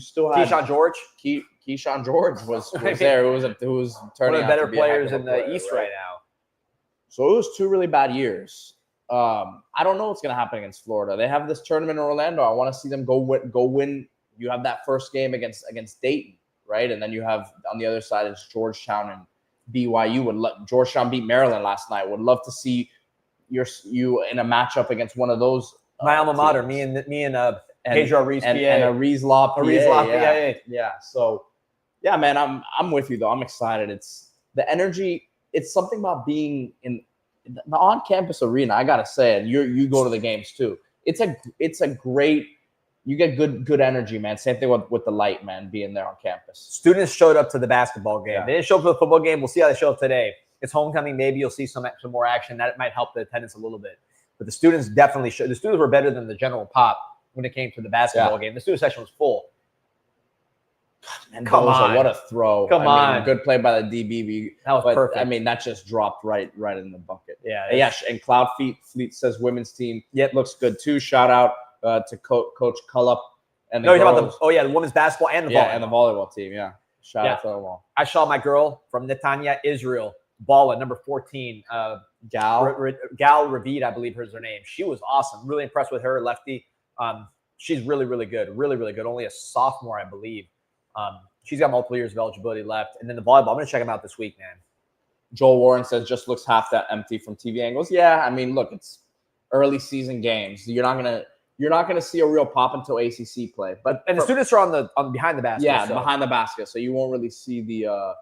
still had Keyshawn George. Keyshawn George was there. Who was turning one of the better out to be players in the East right now. So it was 2 really bad years. I don't know what's going to happen against Florida. They have this tournament in Orlando. I want to see them go win. You have that first game against Dayton, right? And then you have on the other side is Georgetown and BYU. Georgetown beat Maryland last night. Would love to see you in a matchup against one of those. My alma mater. Me and Pedro Ariz, and Ariz Law, PA. Yeah. So, yeah, man, I'm with you though. I'm excited. It's the energy. It's something about being in the on-campus arena. I gotta say it. You go to the games too. It's a great. You get good energy, man. Same thing with the light, man, being there on campus. Students showed up to the basketball game. Yeah. They didn't show up for the football game. We'll see how they show up today. It's homecoming. Maybe you'll see some more action. That might help the attendance a little bit. But the students definitely showed. The students were better than the general pop when it came to the basketball game. The student section was full. And come on. What a throw. Come on. Good play by the DB. That was perfect. I mean, that just dropped right in the bucket. Yeah. And Cloud Fleet says women's team looks good too. Shout out to Coach Cullup. And you're talking about the women's basketball and the volleyball. And the volleyball team, Shout out to them all. I saw my girl from Netanya, Israel, ball at number 14, Gal. Gal Ravid, I believe is her name. She was awesome. Really impressed with her, lefty. She's really, really good. Really, really good. Only a sophomore, I believe. She's got multiple years of eligibility left. And then the volleyball, I'm going to check them out this week, man. Joel Warren says just looks half that empty from TV angles. Yeah, I mean, look, it's early season games. You're not gonna see a real pop until ACC play. But the students are on behind the basket. Yeah, so. behind the basket, so you won't really see the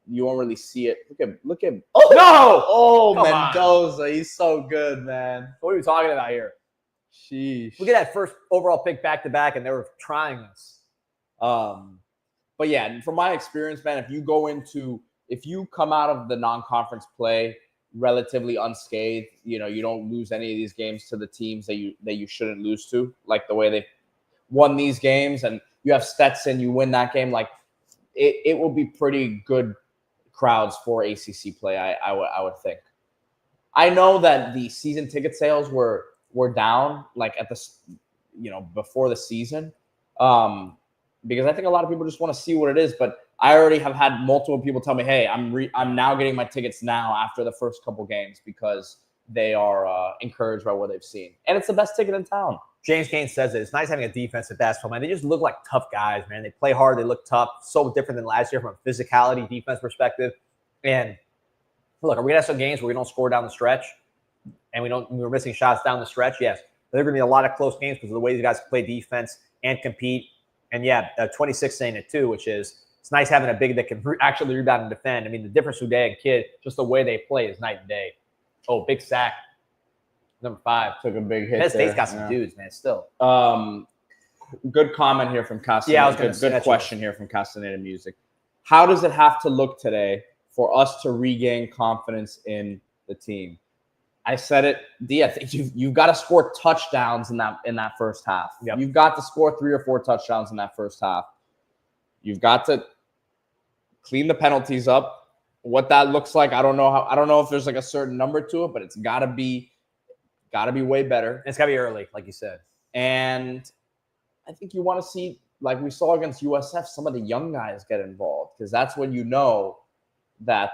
you won't really see it. Look at oh no! Oh, Come Mendoza, on. he's so good, man. What are we talking about here? Sheesh. Look at that first overall pick back to back, and they were trying this. But yeah, from my experience, man, if you come out of the non-conference play relatively unscathed, you don't lose any of these games to the teams that you shouldn't lose to, like the way they won these games, and you have Stetson, you win that game, like it will be pretty good crowds for ACC play. I would think. I know that the season ticket sales were down, like at the before the season, because I think a lot of people just want to see what it is, but I already have had multiple people tell me, hey, I'm now getting my tickets now after the first couple games because they are encouraged by what they've seen. And it's the best ticket in town. James Kane says it. It's nice having a defensive basketball, man. They just look like tough guys, man. They play hard. They look tough. So different than last year from a physicality, defense perspective. And look, are we going to have some games where we don't score down the stretch and we're missing shots down the stretch? Yes. But there are going to be a lot of close games because of the way these guys can play defense and compete. And, 26 saying it too, which is it's nice having a big that can actually rebound and defend. I mean, the difference today and Kid, just the way they play is night and day. Oh, big sack. Number 5. Took a big hit. Penn State's got some dudes, man, still. Good comment here from Castaneda. Yeah, I was going to say good question here from Castaneda Music. How does it have to look today for us to regain confidence in the team? I said it, D. I think you've got to score touchdowns in that first half. Yep. You've got to score 3 or 4 touchdowns in that first half. You've got to clean the penalties up. What that looks like, I don't know if there's like a certain number to it, but it's got to be way better. It's got to be early, like you said. And I think you want to see, like we saw against USF, some of the young guys get involved because that's when you know that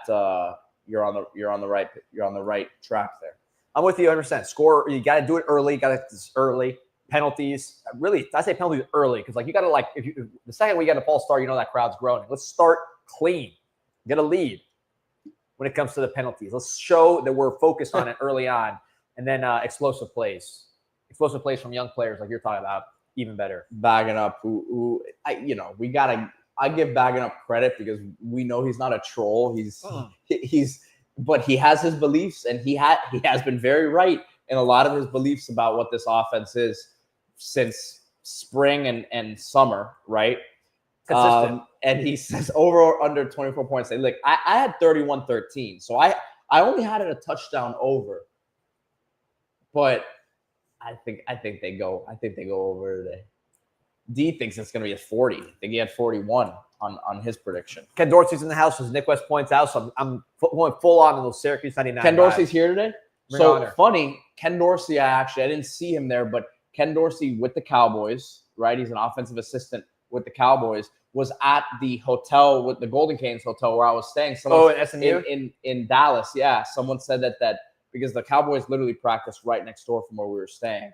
you're on the right track there. I'm with you 100%. Score, you got to do it early. You got to early. Penalties, really, I say penalties early because you got to the second we get a false start, that crowd's growing. Let's start clean, get a lead when it comes to the penalties. Let's show that we're focused on it early on, and then explosive plays from young players like you're talking about, even better. Bagging up, I give Bagging Up credit because we know he's not a troll. But he has his beliefs, and he has been very right in a lot of his beliefs about what this offense is since spring and summer, right? Consistent. And he says over or under 24 points. Look, I had 31-13, so I only had it a touchdown over. But I think they go over today. D thinks it's going to be a 40. I think he had 41 on his prediction. Ken Dorsey's in the house, as Nick West points out, so I'm going full on in those Syracuse 99. Ken Dorsey's here today? So funny, Ken Dorsey, I didn't see him there, but Ken Dorsey with the Cowboys, right? He's an offensive assistant with the Cowboys, was at the hotel with the Golden Canes hotel where I was staying. At SMU? In Dallas, yeah. Someone said that because the Cowboys literally practiced right next door from where we were staying.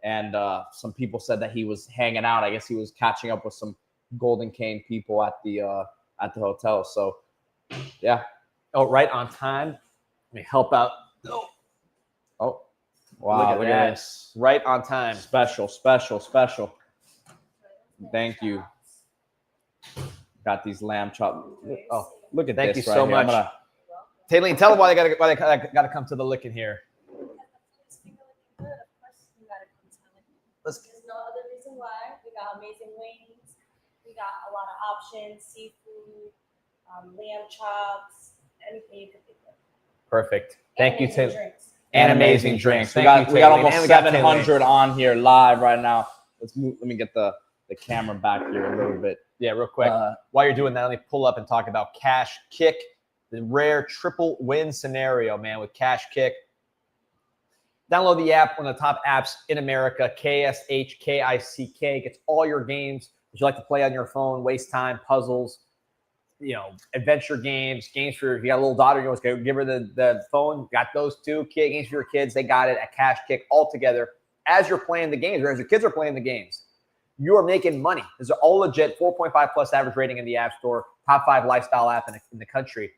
And some people said that he was hanging out. I guess he was catching up with some Golden Cane people at the hotel. So, yeah. Oh, right on time. Let me help out. Oh, wow. Look at this. Right on time. Special. Thank you. Got these lamb chop. Oh, look at Thank this. Thank you so much. Taylene, tell them why they gotta come to the licking here. There's no other reason why. We got amazing wings. We got a lot of options, seafood, lamb chops, anything you could think of. Perfect. Thank you, Taylor. And amazing drinks. We got almost 700 on here live right now. Let me get the camera back here a little bit. Yeah, real quick. While you're doing that, let me pull up and talk about KashKick, the rare triple win scenario, man, with KashKick. Download the app, one of the top apps in America, KashKick. Gets all your games that you like to play on your phone, waste time, puzzles, adventure games, games for if you got a little daughter, you want to give her the phone. Got those too. Games for your kids, they got it at KashKick all together. As you're playing the games, or as your kids are playing the games, you are making money. This is all legit. 4.5 plus average rating in the App Store. Top 5 lifestyle app in the country.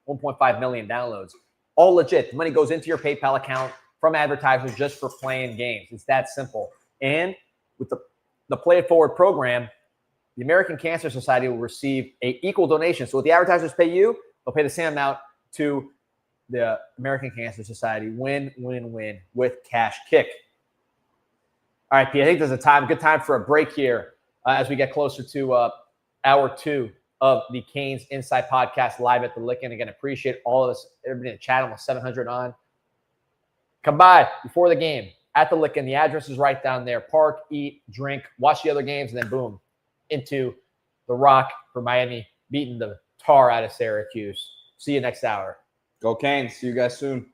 1.5 million downloads. All legit. The money goes into your PayPal account from advertisers just for playing games. It's that simple. And with the Play It Forward program, the American Cancer Society will receive an equal donation. So what the advertisers pay you, they'll pay the same amount to the American Cancer Society. Win, win, win with KashKick. All right, Pete, I think there's a good time for a break here as we get closer to hour 2 of the CanesInSight podcast live at the Lickin'. Again, appreciate all of us, everybody in the chat, almost 700 on. Come by before the game at the Lickin'. The address is right down there. Park, eat, drink, watch the other games, and then boom, into the Rock for Miami, beating the tar out of Syracuse. See you next hour. Go Canes. See you guys soon.